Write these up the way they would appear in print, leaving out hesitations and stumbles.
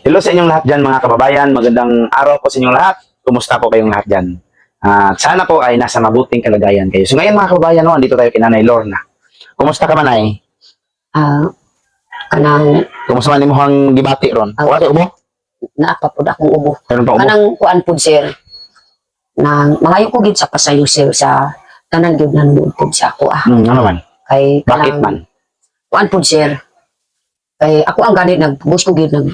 Hello sa inyong lahat dyan mga kababayan. Magandang araw po sa inyong lahat. Kumusta po kayong lahat dyan? At sana po ay nasa mabuting kalagayan kayo. So ngayon mga kababayan, no, andito tayo kay Nanay Lorna. Kumusta ka Manay? Kanang Kumusta man mo hang gibati ron? Wala mo? naapapod akong ubo. Meron pa mo? Kanang kuan pud sir. Nang mangayo ko gid sa pasayo sir sa tanan gyud nanood pud sa ako Ano man? Kay Bakit man? Kuan pud sir. Kay ako ang gani gusto gyud nag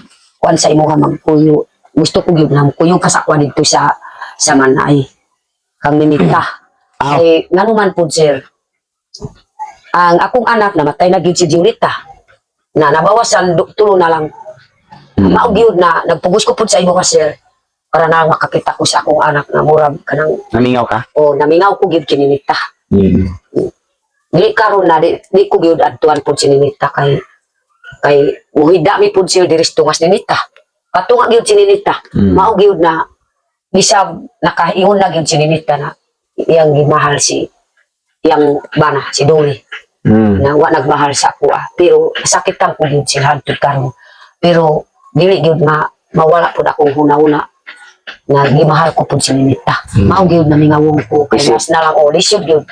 kuan sa imo magpuyo. Gusto ko gyud nang kuyong kasakwan dito sa Manay. Kang Ninita. Kay ngano man pud sir. Ang akong anak namatay na gyud si Junita. Na nabawasan tulo na lang. Mao gyud na nagpugos ko pud sa imo ka sir para na makakita ko sa akong anak na murag kanang Namingaw ka? namingaw ko gyud kininita. Dili karon na di ko gyud adtuan pud si Ninita kay muhida mi pud sir diri sa tungas Ninita. Patunga gyud si Ninita. Mao gyud na bisag nakaingon na gyud si Ninita na iyang gimahal si iyang bana si Dolly. Na wa nagmahal sa ako pero sakit ang ko gyud sila hadtod karon. Pero dili gyud mawala pud akong hunahuna na gimahal ko pud si Ninita. Mao gyud na mingawong ko kay last na lang lisod gyud.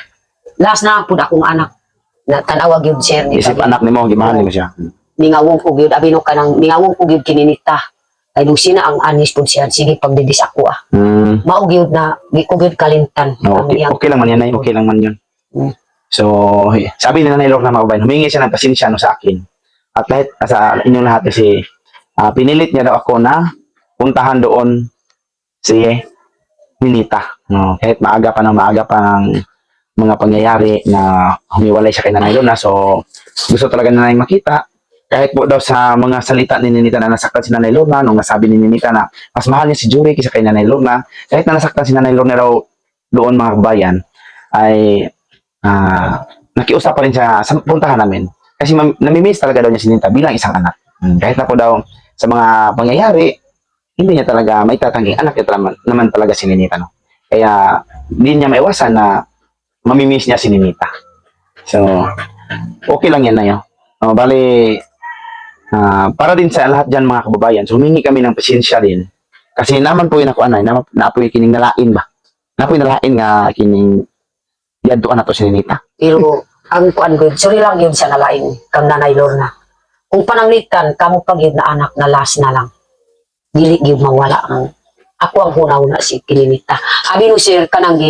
Last na lang pud akong anak na tanawa gyud sir ni Isip anak nimo, gimahal nimo siya. mingawong ko gyud abino kanang mingawong ko gyud kininita. Ay lusina ang anis pud siya sige pagdidis ako Mao gyud na gi ko gyud kalimtan. Okay lang man yan ay, okay lang man yun. So, sabi ni Nanay Lorna mga kababayan, humingi siya ng pasensya no, sa akin. At kahit sa inyong lahat kasi pinilit niya daw ako na puntahan doon si Ninita. No? Kahit maaga pa ng mga pangyayari na humiwalay siya kay Nanay Lorna. So, gusto talaga na makita. Kahit po daw sa mga salita ni Ninita na nasaktan si Nanay Lorna, nung nasabi ni Ninita na mas mahal niya si Julie kaysa kay Nanay Lorna, kahit na nasaktan si Nanay Lorna daw doon mga kababayan, ay nakiusap pa rin siya sa puntahan namin. Kasi namimiss talaga daw niya si Ninita bilang isang anak. Kahit na po daw sa mga pangyayari, hindi niya talaga may tatangging anak niya naman talaga si Ninita. No? Kaya hindi niya maiwasan na mamimiss niya si Ninita. So, okay lang yan na yun. Bali, para din sa lahat dyan mga kababayan, so humingi kami ng pasensya din. Kasi naman po yun ako, naapoy kining nalain ba? Naapoy nalain nga kining yadto na to si Ninita. Pero ang kuan gyud sorry lang gyud sa nalain kang Nanay Lorna. Kung pananglitan kamo pa gyud na anak na last na lang. Dili gyud mawala ang ako ang hunahuna si Kininita. Abi no sir kanang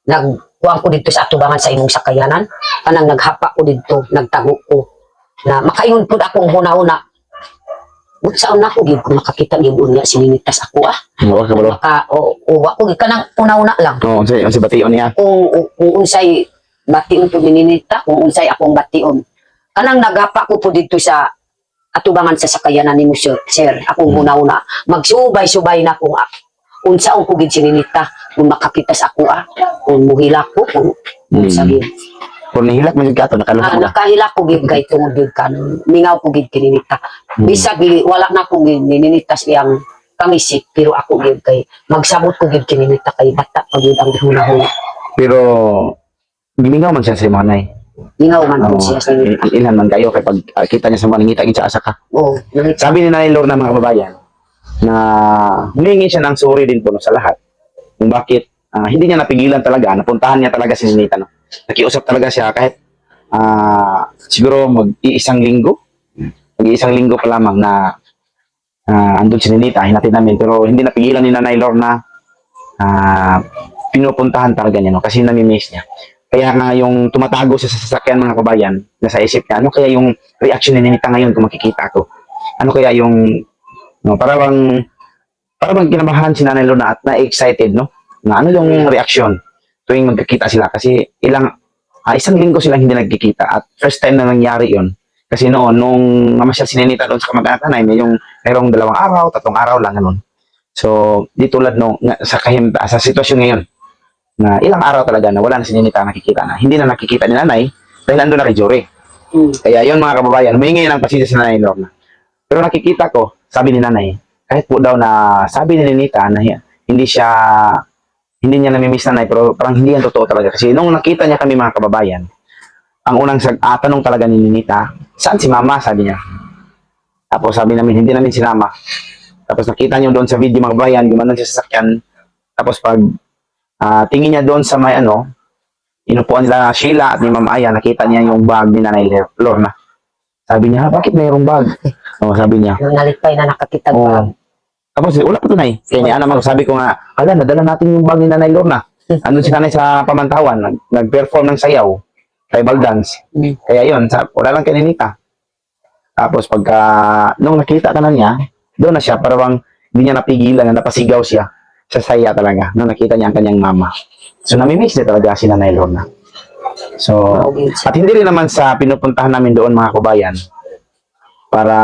nagkuan ko dito sa atubangan sa imong sakayanan, kanang naghapa ko dito, nagtago ko na makaingon pud akong hunahuna. Saan na ko gyud kung makakita gyud unya si Ninita sa ako Oo ka balo. wa ko gyud kanang una-una lang. Oo, unsay bation niya. Kung unsay bation po ni Ninita, kung unsay akong bation. Kanang nagapa ko po dito sa atubangan sa sakayanan ni Sir. Akong una-una, magsubay-subay na ko unsaon ko gid si Ninita kung makakita sa ako kung muhila ko kung sabi. Kung nahilak mo yung gato, nakalungkot na. Nakahila ko gid kay tungod gid kan. Mingaw ko gid kay Ninita. Bisag wala na ko gid ni Ninita siyang kamisik pero ako gid kay magsabot ko gid kay Ninita kay bata pa gid ang hunahuna. Pero gimingaw man siya sa mga nay. Mingaw man po siya sa Ninita. Ilan man kayo kay pag kita niya sa mga ngita sa asa ka. Oo. Sabi ni Nanay Lorna mga kababayan na humingi siya ng sorry din po no, sa lahat. Kung bakit hindi niya napigilan talaga, napuntahan niya talaga si Ninita. No? Nakiusap talaga siya kahit siguro mag-iisang linggo pa lamang na andun si Ninita, hinatid namin. Pero hindi napigilan ni Nanay Lorna pinupuntahan talaga niya no? Kasi namimiss niya. Kaya nga yung tumatago siya sa sasakyan mga kabayan, nasa isip niya, ano kaya yung reaction ni Ninita ngayon kung makikita ko? Ano kaya yung, no, para bang kinabahan si Nanay Lorna at na-excited, no? Na ano yung reaction tuwing magkikita sila? Kasi isang linggo silang hindi nagkikita at first time na nangyari yon. Kasi noon, nung mamasyal si Ninita doon sa kamag-anak namin, mayroong 2 araw, 3 araw lang, ganun. So, di tulad no, sa sitwasyon ngayon, na ilang araw talaga na wala na si Ninita nakikita na. Hindi na nakikita ni Nanay dahil nandun na kay Jory. Kaya yun mga kababayan, humingi ng pasensya si Nanay Lorna. Pero nakikita ko, sabi ni Nanay, kahit po daw na sabi ni Ninita na hindi niya namimiss Nanay, pero parang hindi yan totoo talaga. Kasi nung nakita niya kami mga kababayan, ang unang tanong talaga ni Ninita, saan si Mama? Sabi niya. Tapos sabi namin, hindi namin sinama. Tapos nakita niyo doon sa video mga kabayan, gumanon siya sa sasakyan. Tapos pag tingin niya doon sa may inupuan nila Sheila at ni Ma'am Aya, nakita niya yung bag ni Nanay Lorna. Sabi niya, bakit mayroong bag? Sabi niya. Yung nalipay na nakakitag pa. Tapos wala pa tunay. Kaya ni Ana sabi ko nga, nadala natin yung bag ni Nanay Lorna. Andun si Nanay sa pamantawan, nag-perform ng sayaw, tribal dance. Kaya yun, wala lang kay Ninita. Tapos nung nakita ka na niya, doon na siya, parang hindi niya napigilan, napasigaw siya. Sa saya talaga, nung nakita niya ang kanyang mama. So, namimiss niya talaga si Nanay Lorna. So, at hindi rin naman sa pinupuntahan namin doon mga kabayan para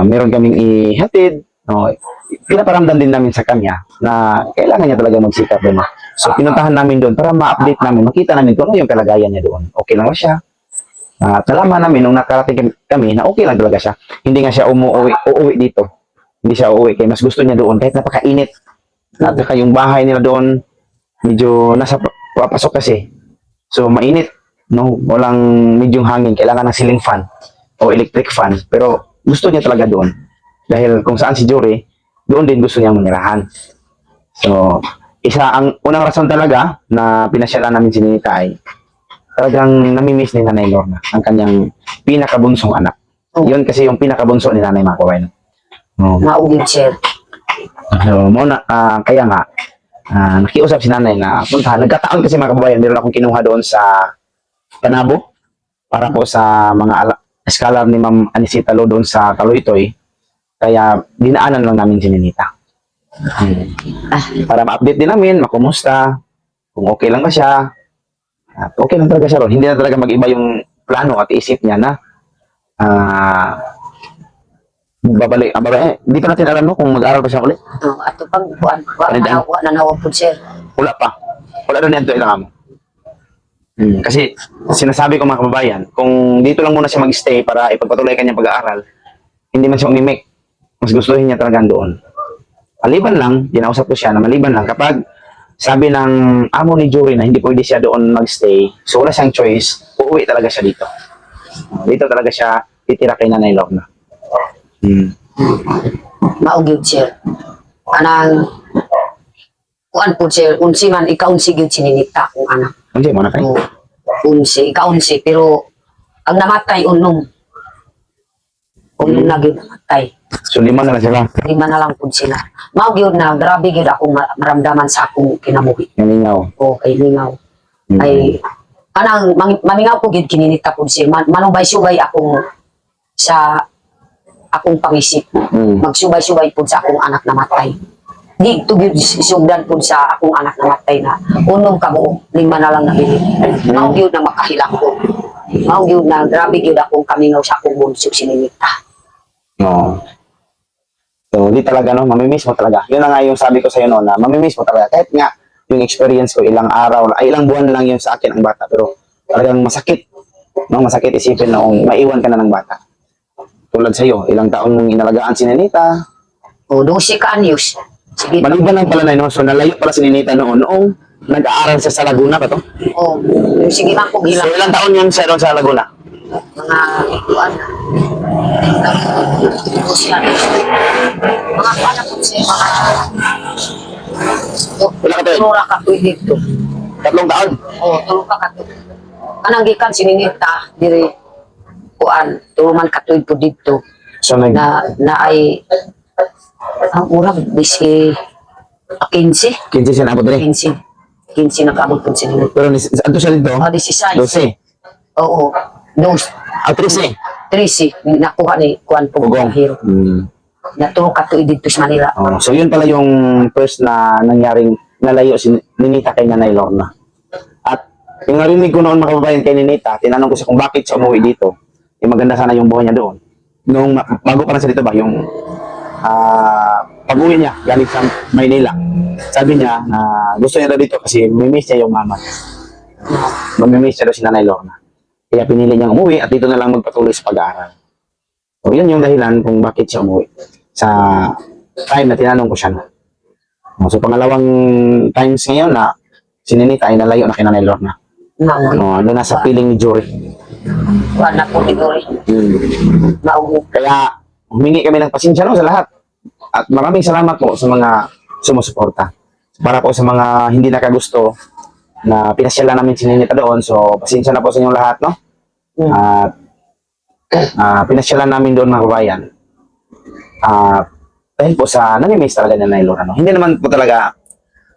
meron kaming ihatid. Pinaparamdam din namin sa kanya na kailangan niya talaga magsikap doon. So, pinuntahan namin doon para ma-update namin, makita namin kung ano yung kalagayan niya doon. Okay lang ba siya? At nalaman namin nung nakarating kami na okay lang talaga siya. Hindi nga siya uuwi dito. Hindi siya uuwi kaya mas gusto niya doon kahit napakainit. At saka yung bahay nila doon medyo nasa papasok kasi. So mainit, no? Walang medyong hangin, kailangan ng ceiling fan o electric fan. Pero gusto niya talaga doon. Dahil kung saan si Jory, doon din gusto niyang manirahan. So, ang unang rason talaga na pinasyalan namin si Ninita ay talagang namimiss ni Nanay Lorna ang kanyang pinakabunsong anak. Yun kasi yung pinakabunso ni Nanay mga kabayan. Maugid siya. So, kaya nga, nakiusap si Nanay na puntahan. Nagkataon kasi mga kababayan, meron akong kinuha doon sa Panabo para po sa mga scholar ni Ma'am Anisita Lo doon sa Taloytoy. Kaya dinaanan lang namin si Ninita. Para ma-update din namin, makumusta, kung okay lang ba siya. At okay lang talaga siya ron. Hindi na talaga mag-iba yung plano at isip niya na babalik. Hindi pa natin alam no, kung mag-aral pa siya ulit. At pag nanawa po siya. Wala pa. Wala doon yan ilang mo. Kasi sinasabi ko mga kababayan, kung dito lang muna siya mag-stay para ipagpatuloy kanyang pag-aaral, hindi man siya umimik. Mas gustuhin niya talaga doon. Maliban lang, ginausap ko siya na maliban lang kapag sabi ng amo ni Jory na hindi pwede siya doon mag-stay, so wala siyang choice, uuwi talaga siya dito. Dito talaga siya titira kay Nanay Lorna. Maugid siya. Kanang kuan po siya, unsi man, ikaunsi gyud si Ninita kung anak. Unsi mo na kayo? Unsi, ikaunsi, pero ang namatay unong na gyud namatay. So 5 na lang sila. 5 na lang po sila. Mao gyud na grabe gyud akong maramdaman sa akong kinabuhi. Namingaw. O kay lingaw. Ay anang mamingaw ko gyud kininita pud siya. Manubay-subay akong sa akong pangisip. Magsubay-subay pud sa akong anak na matay. Di to gyud sugdan pud sa akong anak na matay na unong kabuo 5 na lang nabili. Mao gyud na makahilak ko. Mao gyud na grabe gyud akong kamingaw sa akong bunso si Ninita. No. So, di talaga, no? Mamimiss mo talaga. Yun na nga yung sabi ko sa'yo, no, na mamimiss mo talaga. Kahit nga, yung experience ko, ilang araw, ilang buwan lang yun sa akin ang bata. Pero talagang masakit. No? Masakit isipin na kung maiwan ka na ng bata. Tulad sa'yo, ilang taon mong inalagaan si Ninita. O, 12 ka anyos. Sige. Maliban lang pala na, no? So, nalayo pala si Ninita noong nag-aaral siya sa Laguna pa to. O, sige man kong So, hilang. ilang taon yun siya doon sa Laguna? Mga ikuan na. Mga kuan po siya. Wala ka tayo? Tulura ka po dito. 3 taon? O, tulura ka to. Kanang gikan si Ninita, diri kuan, tuluman ka po dito. So, Na ay ang urang bisi 15. 15 siya na po dali. 15 nakaabot po si Ninita. Pero, ano siya dito? 16. 12. Oo. 13. 13 nakuha ni kuan po Pugong. hero. Natulog ka to dito sa Manila. So yun pala yung first na nangyaring nalayo si Ninita kay Nanay Lorna. At yung narinig ko noon mga kababayan kay Ninita, tinanong ko siya kung bakit siya umuwi dito. Maganda sana yung buhay niya doon. Nung bago pa na siya dito ba, yung pag-uwi niya galing sa Maynila. Sabi niya na gusto niya daw dito kasi mamimiss niya yung mama. Mamimiss niya daw si Nanay Lorna. Kaya pinili niyang umuwi at dito na lang magpatuloy sa pag-aaral. So, yun yung dahilan kung bakit siya umuwi. Sa time na tinanong ko siya. So, pangalawang times ngayon na si Ninita ay nalayo na kay Nanay Lorna. Doon nasa piling ni Jory. Kuan na po ni Dory. Maugo. Kaya, humingi kami ng pasensya no, sa lahat. At maraming salamat po sa mga sumusuporta. Para po sa mga hindi nakagusto na pinasyalan namin si Ninita doon, so pasensya na po sa inyong lahat, no? At pinasyalan namin doon mga kabayan. Dahil po sa nami-miss talaga ni Nanay Lorna, no? Hindi naman po talaga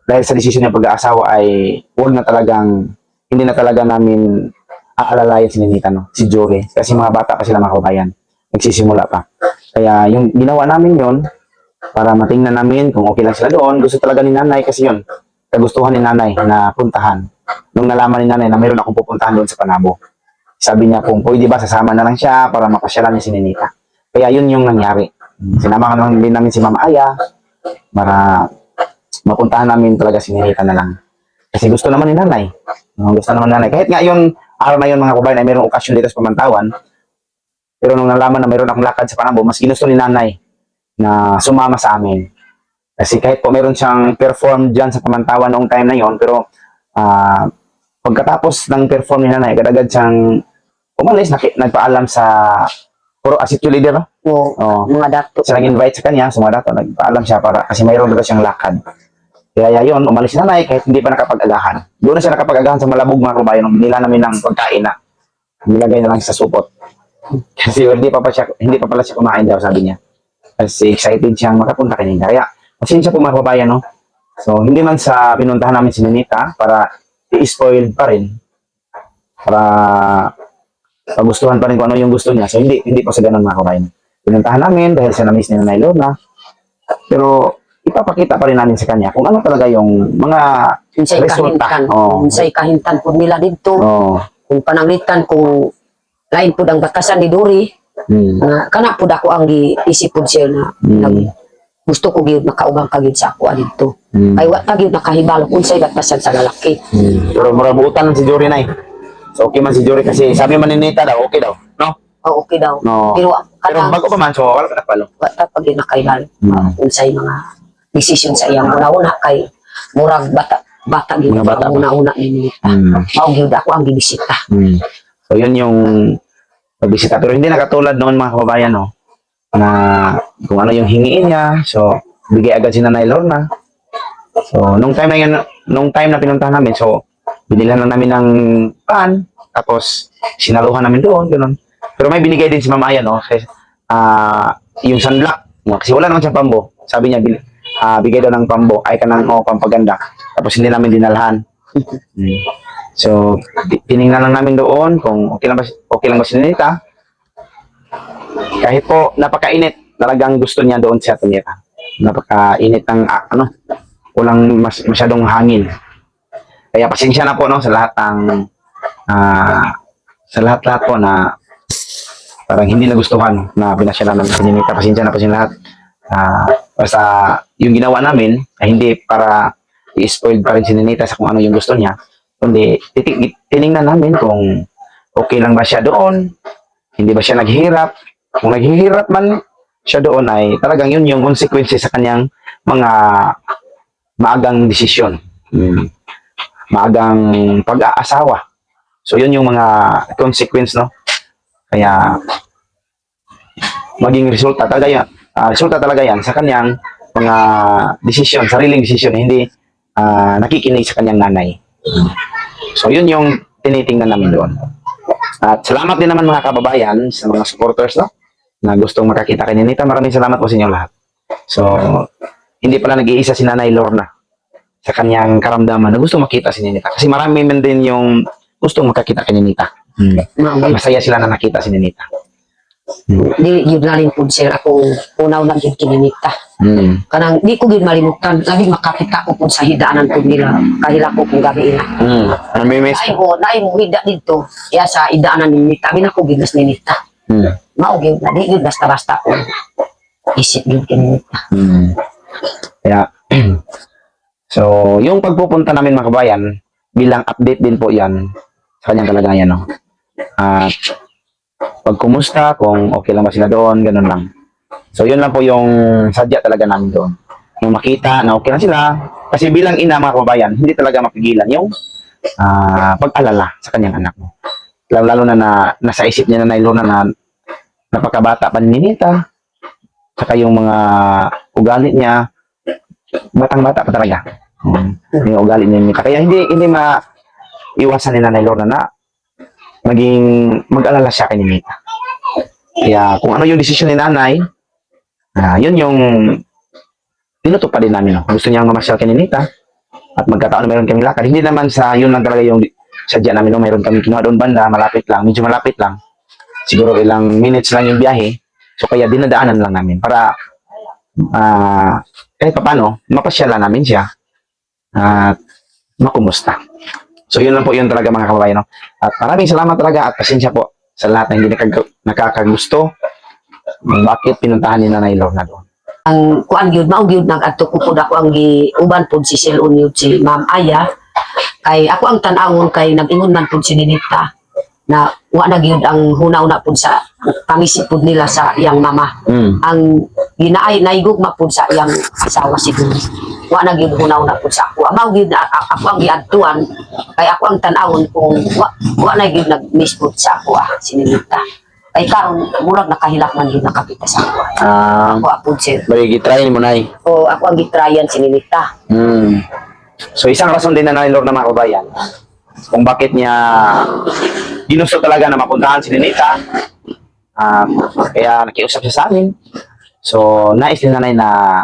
dahil sa desisyon ng pag-aasawa ay hindi na talaga namin aalalayan si Ninita, no? Si Jory. Kasi mga bata pa sila mga kabayan. Nagsisimula pa. Kaya yung ginawa namin yon para matingnan namin kung okay lang sila doon. Gusto talaga ni Nanay kasi yun. Kagustuhan ni Nanay na puntahan. Nung nalaman ni Nanay na mayroon akong pupuntahan doon sa Panabo. Sabi niya kung pwede ba sasama na lang siya para mapasyalan niya si Ninita. Kaya yun yung nangyari. Sinama ka din namin si Mama Aya para mapuntahan namin talaga si Ninita na lang. Kasi gusto naman ni Nanay. Gusto naman ni Nanay. Kahit nga yun, araw na yun mga kabayan ay mayroong okasyon dito sa Pamantawan. Pero nung nalaman na mayroon akong lakad sa Panabo, mas ginusto ni Nanay na sumama sa amin. Kasi kahit po mayroon siyang perform dyan sa Pamantawan noong time na yon, pero pagkatapos ng perform ni Nanay, agad-agad siyang umalis, nagpaalam sa puro asityo leader, no? Oo, mga dato. Siya nag-invite sa kanya, sa mga dato, nagpaalam siya para, kasi mayroon daw siyang lakad. Kaya yun, umalis si Nanay kahit hindi pa nakapag-agahan. Doon na siya nakapag-agahan sa Malabog mga kabayan, nung nila namin ng pagkain na nilagay na lang sa supot. Kasi hindi pa pala siya kumain daw, sabi niya. Kasi excited siyang makapunta kay Ninita. Kaya, pasensya po mga kabayan, no? So, hindi man sa pinuntahan namin si Ninita para i-spoil pa rin. Para pagustuhan pa rin kung ano yung gusto niya. So, hindi po sa ganun mga kabayan. Pinuntahan namin dahil sa na-miss ni Nanay Lorna. Pero, ipapakita pa rin namin sa kanya kung ano talaga yung mga Unsay resulta. kahintan. Oh. Unsay kahintan po nila dito. Oh. Kung pananglitan, kung lain po ang batasan ni Dory, na kana po ako ang giisip po siya na gusto ko gyud makaugang kagid sa ako dito. Kay wa ta gyud nakahibalo kung unsay batasan sa lalaki. Pero murabutan lang si Jory na So, okay man si Jory kasi sabi man ni Ninita daw, okay daw. No? Oh, okay daw. No. Pero Pero kanang bago pa man, so wala ka nakapalo. wa ta pag nakahibalo. Unsay mga decision sa iyang una-una kay murag bata gyud Mga bata ang pa. una-una ni Nita. Mao gyud ako ang gibisita. So, yun yung pagbisita. Pero hindi nakatulad noon mga kababayan, no? Na kung ano yung hingiin niya. So, bigay agad si Nanay Lorna. So, nung time na pinuntahan namin, so, binilhan lang namin ng pan, tapos, sinaluhan namin doon, gano'n. Pero may binigay din si Mama Aya, no? Kasi, yung sunblock, kasi wala naman siyang pambo. Sabi niya, bigay daw ng pambo, ay ka ng pampaganda. Tapos, hindi namin dinalhan. So, tiningnan lang namin doon kung okay lang ba si Ninita. Kahit po napakainit, talagang gusto niya doon siya tumira. Napakainit ng walang masyadong hangin. Kaya pasensya na po no sa lahat ng sa lahat po na parang hindi nagustuhan na pinasyalan namin si Ninita. Pasensya na po sa lahat. Basta yung ginawa namin ay hindi para i-spoil pa rin si Ninita sa kung ano yung gusto niya. Kundi tiningnan namin kung okay lang ba siya doon, hindi ba siya naghihirap. Kung naghihirap man siya doon ay talagang yun yung consequences sa kanyang mga maagang desisyon. Maagang pag-aasawa. So yun yung mga consequence, no? Kaya maging resulta talaga yan sa kanyang mga desisyon, sariling desisyon, hindi nakikinig sa kanyang nanay. So, yun yung tinitingnan namin doon. At salamat din naman mga kababayan sa mga supporters, no? Na gustong makakita kay Ninita. Maraming salamat po sa inyo lahat. So, hindi pala nag-iisa si Nanay Lorna sa kanyang karamdaman na gusto makita si Ninita. Kasi marami man din yung gustong makakita kay Ninita. Masaya sila na nakita si Ninita. Di yun na rin po sir ako unaw na yun kininita. Kanang di ko yun malimutan. Lagi makakita ko po sa hidaanan po nila. Kahila ko kung gabi ina. Namimiss. Naay mo hida dito. Kaya sa hidaanan ni Nita. Abi na ko ginas ni Nita. Maugin na di yun basta-basta ko. Isip yun kininita. Kaya, so, yung pagpupunta namin mga kabayan, bilang update din po yan sa kanyang kalagayan, no? At pag kumusta, kung okay lang ba sila doon, ganun lang. So, yun lang po yung sadya talaga namin doon. Yung makita na okay lang sila. Kasi bilang ina mga kababayan, hindi talaga mapigilan yung pag-alala sa kanyang anak mo. Lalo na nasa isip niya na Nanay Lorna na napakabata pa ni Ninita. saka yung mga ugali niya, batang-bata pa talaga. Yung ugali niya, Ninita. Kaya hindi maiwasan ni Nanay Lorna na maging mag-alala siya kay Ninita. Kaya kung ano yung desisyon ni Nanay, yun yung tinutupad din namin. No? Gusto niyang mamasyal kay Ninita at magkataon na mayroon kami lakad. Hindi naman sa yun lang talaga yung sadya namin. No? Mayroon kami kinuha doon banda, malapit lang, medyo malapit lang. Siguro ilang minutes lang yung biyahe. So kaya dinadaanan lang namin para kahit paano, mapasyalan namin siya at makumusta. So yun lang po yun talaga mga kababayan. No? At maraming salamat talaga at pasensya po sa lahat na hindi nakakagusto. Bakit pinuntahan ni Nanay Lorna doon? Ang kuan gyud mao gyud nag-adto ko pud ako ang giuban pud si Silon yun si Ma'am Aya kay ako ang tan-awon kay nag-ingon man pud si Ninita na wa na gyud ang hunaw-una pud sa pangisip pud nila sa iyang mama. Ang ginaay naigugma pud sa iyang asawa siguro. Wa na gyud hunaw-una pud sa ako. Mao gyud ako ang giadtuan kay ako ang tan-awon kung wa na gyud nag-miss pud sa ako si Ninita. Ay karon murag nakahilak man yun nakapita sa ako. Ako apod sir. Bali, gitry mo na O ako ang gitryan si Ninita. So isang rason din na Nanay Lorna mga kababayan kung bakit niya ginusto talaga na mapuntahan si Ninita. Kaya nakiusap siya sa amin. So nais din Nanay na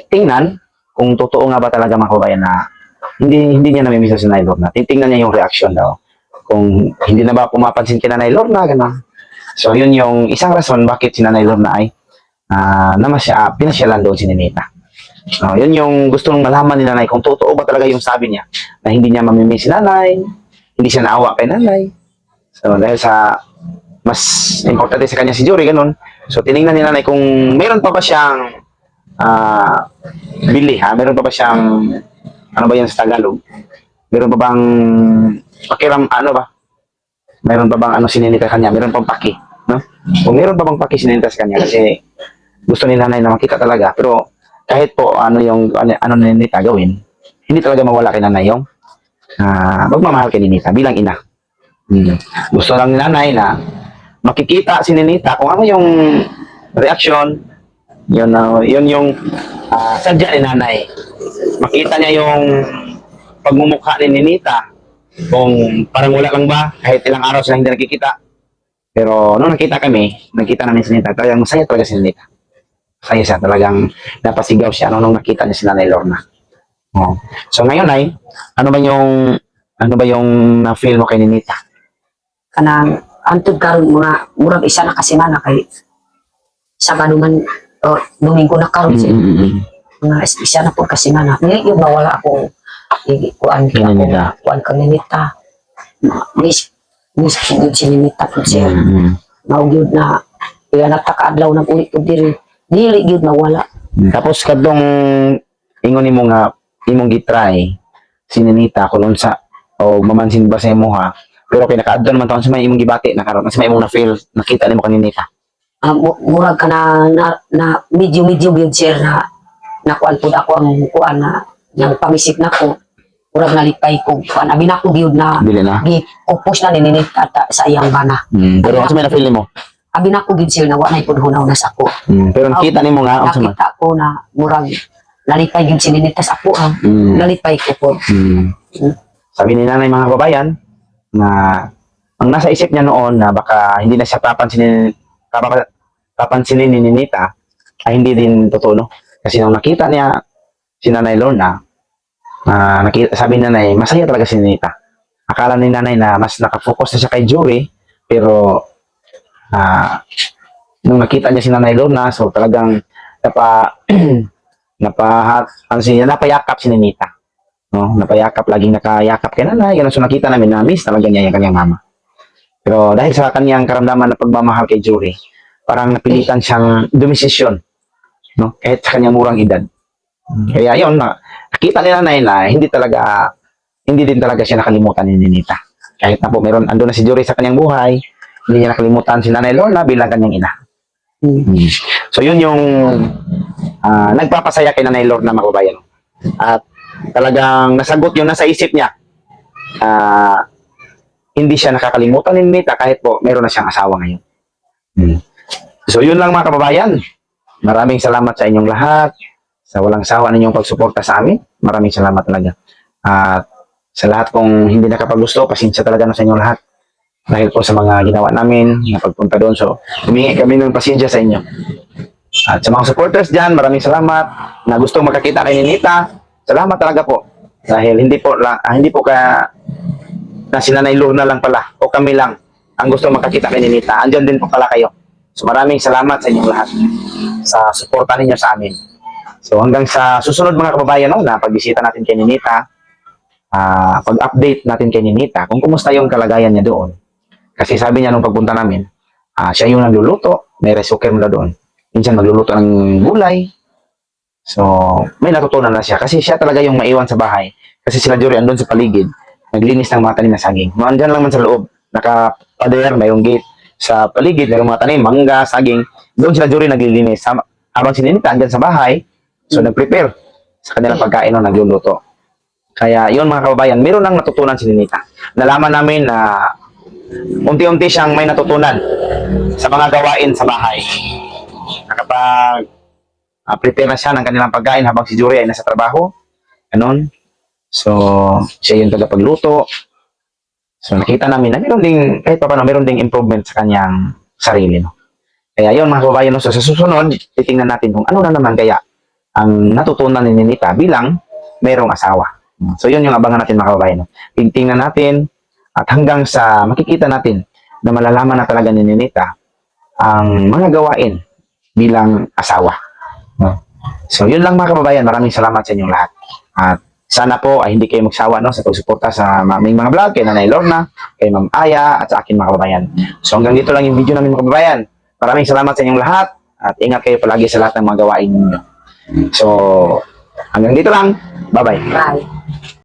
tingnan kung totoo nga ba talaga mga kababayan na hindi niya namimiss si Nanay Lorna. Titingnan niya yung reaction daw. Kung hindi na ba pumapansin kay Nanay Lorna, gano'n. So, yun yung isang rason bakit si Nanay Lorna ay pinasyalan doon si Ninita. So, yun yung gusto malaman ni Nanay kung totoo ba talaga yung sabi niya na hindi niya mamimiss si Nanay, hindi siya naawa kay Nanay. So, dahil sa mas importante sa kanya si Jory, ganun. So, tinignan ni Nanay kung meron pa ba siyang meron pa ba siyang ano ba yan sa Tagalog? Meron pa bang meron pa bang sininita kanya? Meron pang paki, no? Kung meron pa bang paki sininita sa kanya kasi gusto ni Nanay na makita talaga. Pero kahit po ano ni Ninita gawin, hindi talaga mawala kay Nanay yung magmamahal kay Ninita bilang ina. Gusto lang ni Nanay na makikita si Ninita kung ano yung reaction, yun yung sadya ni Nanay. Makita niya yung pagmumukha ni Ninita. Kung parang wala lang ba, kahit ilang araw sila hindi nakikita. Pero nung nakita namin si Ninita, talagang masaya talaga si Ninita. Masaya siya, talagang napasigaw siya nung nakita niya si Nanay Lorna. So ngayon ay, ano ba yung na-feel mo kay Ninita? Kanang antod karon murag isa na kasi mana kay Sabado man o Domingo na karon siya. Mga isa na po kasi mana. Dili yung mawala akong kuan ka Ninita. Miss good si Ninita po siya. Maugyod na kaya nagtakaadlaw ng ulit po diri. Dili gyud nawala. Tapos kadtong ingon nimo nga imong gitry si Ninita kung sa o mamansin ba sa imo ha. Pero kay nakaadton man taon sa may imong gibati na karon sa may imong na feel nakita nimo kan Ninita. Murag ka na medyo gyud sir na nakuan pud ako ang kuan na yang pamisik nako. Murag nalipay ko kuan abi nako gyud na gi-kupos na ni Ninita sa iyang bana. Pero sa may na feel nimo? Abi nako gyud sir na wa nay pud hunaw na sa ako. Pero nakita nimo nga nakita ko na murag nalipay gyud si Ninita sa ako. Nalipay ko po. Sabi ni Nanay mga kababayan na ang nasa isip niya noon na baka hindi na siya papansinin ni Ninita ay hindi din totoo, no? Kasi nung nakita niya si Nanay Lorna, sabi ni Nanay, masaya talaga si Ninita. Akala ni Nanay na mas nakafocus na siya kay Jory, pero nung nakita niya si Nanay Lorna, so talagang napayakap si Ninita. No? Napayakap, laging nakayakap kay Nanay. Ganun, so nakita namin na miss talaga niya yung kanyang mama. Pero dahil sa kanyang karamdaman na pagmamahal kay Jory, parang napilitan siyang dumisisyon, no? Kahit sa kanyang murang edad. Kaya yun, nakita ni Nanay na hindi din talaga siya nakalimutan ni Ninita. Kahit na po ando na si Jory sa kanyang buhay, hindi niya nakalimutan si Nanay Lorna bilang kanyang ina. So yun yung nagpapasaya kay Nanay Lorna mga kababayan. At talagang nasagot yung nasa isip niya. Hindi siya nakakalimutan ni Ninita kahit po meron na siyang asawa ngayon. So yun lang mga kababayan. maraming salamat sa inyong lahat, sa walang sawa ninyong pagsuporta sa amin. Maraming salamat talaga. At sa lahat kong hindi nakapaggusto, pasensya talaga na sa inyong lahat. Dahil po sa mga ginawa namin, na pagpunta doon. So, humingi kami ng pasensya sa inyo. At sa mga supporters dyan, maraming salamat na gustong makakita kay Ninita. Salamat talaga po. Dahil hindi po ka na si Nanay Lorna lang pala o kami lang ang gusto makakita kay Ninita. Andyan din po pala kayo. So maraming salamat sa inyong lahat sa suporta ninyo sa amin. So hanggang sa susunod mga kababayan no, na pagbisita natin kay Ninita, pag-update natin kay Ninita kung kumusta yung kalagayan niya doon. Kasi sabi niya nung pagpunta namin, siya yung nagluluto, may rice cooker na doon. Minsan magluluto ng gulay. So, may natutunan na siya kasi siya talaga yung maiwan sa bahay. Kasi sila Jory andun sa paligid, naglinis ng mga tanim na saging. No, andyan lang man sa loob, nakapader, mayroong gate. Sa paligid, mayroong mga tanim, mangga, saging. Doon sila Jory naglilinis. Habang si Ninita andyan sa bahay, so nag-prepare sa kanilang pagkain no, nagluluto. Kaya yun mga kababayan, meron nang natutunan si Ninita. Nalaman namin na unti-unti siyang may natutunan sa mga gawain sa bahay. Nakapag prepare na siya ng kanilang pagkain habang si Jory ay nasa trabaho. Ganon. So, siya yung tagapagluto. So, nakita namin na meron ding, kahit pa paano, meron ding improvement sa kanyang sarili. No? Kaya yun mga kababayan, no? So, sa susunod, titingnan natin kung ano na naman kaya ang natutunan ni Ninita bilang mayroong asawa. So, yun yung abangan natin mga kababayan. No? Titingnan natin at hanggang sa makikita natin na malalaman na talaga ni Ninita ang mga gawain bilang asawa. No? So, yun lang mga kababayan. Maraming salamat sa inyong lahat. At sana po ay hindi kayo magsawa no, sa pagsuporta sa aming mga vlog, kay Nanay Lorna, kay Ma'am Aya, at sa akin mga kababayan. So, hanggang dito lang yung video namin mga kababayan. Maraming salamat sa inyong lahat at ingat kayo palagi sa lahat ng mga gawain ninyo. So, hanggang dito lang. Bye-bye. Bye.